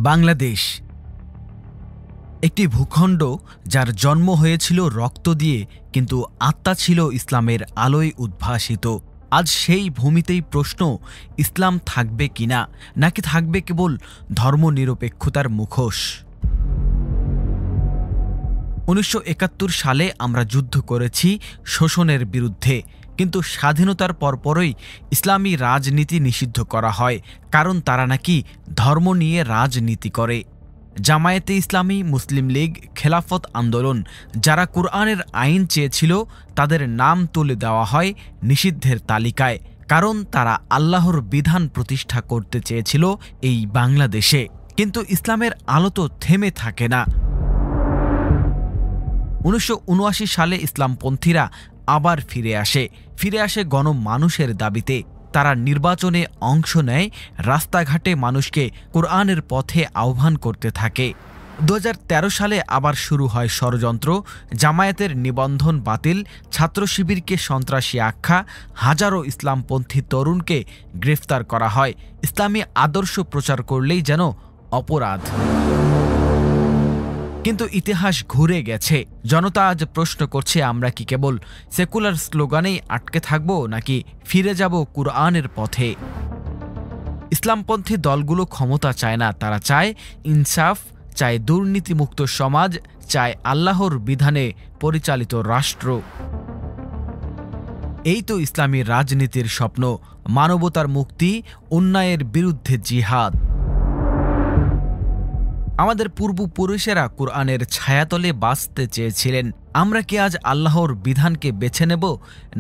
বাংলাদেশ একটি ভূখণ্ড যার জন্ম হয়েছিল রক্ত দিয়ে, কিন্তু আত্মা ছিল ইসলামের আলোয় উদ্ভাসিত। আজ সেই ভূমিতেই প্রশ্ন, ইসলাম থাকবে কিনা, নাকি থাকবে কেবল ধর্মনিরপেক্ষতার মুখোশ। ১৯৭১ সালে আমরা যুদ্ধ করেছি শোষণের বিরুদ্ধে, কিন্তু স্বাধীনতার পরপরই ইসলামী রাজনীতি নিষিদ্ধ করা হয়, কারণ তারা নাকি ধর্ম নিয়ে রাজনীতি করে। জামায়াতে ইসলামী, মুসলিম লীগ, খেলাফত আন্দোলন যারা কুরআনের আইন চেয়েছিল, তাদের নাম তুলে দেওয়া হয় নিষিদ্ধের তালিকায়, কারণ তারা আল্লাহর বিধান প্রতিষ্ঠা করতে চেয়েছিল এই বাংলাদেশে। কিন্তু ইসলামের আলো তো থেমে থাকে না। ১৯৭৯ সালে ইসলামপন্থীরা আবার ফিরে আসে গণমানুষের দাবিতে। তারা নির্বাচনে অংশ নেয়, রাস্তাঘাটে মানুষকে কোরআনের পথে আহ্বান করতে থাকে। ২০১৩ সালে আবার শুরু হয় ষড়যন্ত্র। জামায়াতের নিবন্ধন বাতিল, ছাত্র শিবিরকে সন্ত্রাসী আখ্যা, হাজারো ইসলামপন্থী তরুণকে গ্রেফতার করা হয়। ইসলামী আদর্শ প্রচার করলেই যেন অপরাধ। কিন্তু ইতিহাস ঘুরে গেছে। জনতা আজ প্রশ্ন করছে, আমরা কি কেবল সেকুলার স্লোগানেই আটকে থাকব, নাকি ফিরে যাব কুরআনের পথে? ইসলামপন্থী দলগুলো ক্ষমতা চায় না, তারা চায় ইনসাফ, চায় দুর্নীতিমুক্ত সমাজ, চায় আল্লাহর বিধানে পরিচালিত রাষ্ট্র। এই তো ইসলামী রাজনীতির স্বপ্ন, মানবতার মুক্তি, অন্যায়ের বিরুদ্ধে জিহাদ। আমাদের পূর্বপুরুষেরা কুরআনের ছায়াতলে বাঁচতে চেয়েছিলেন। আমরা কি আজ আল্লাহর বিধানকে বেছে নেব,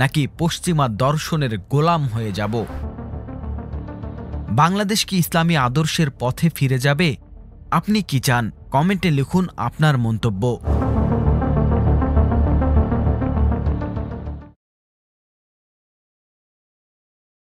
নাকি পশ্চিমা দর্শনের গোলাম হয়ে যাব? বাংলাদেশ কি ইসলামী আদর্শের পথে ফিরে যাবে? আপনি কি চান? কমেন্টে লিখুন আপনার মন্তব্য।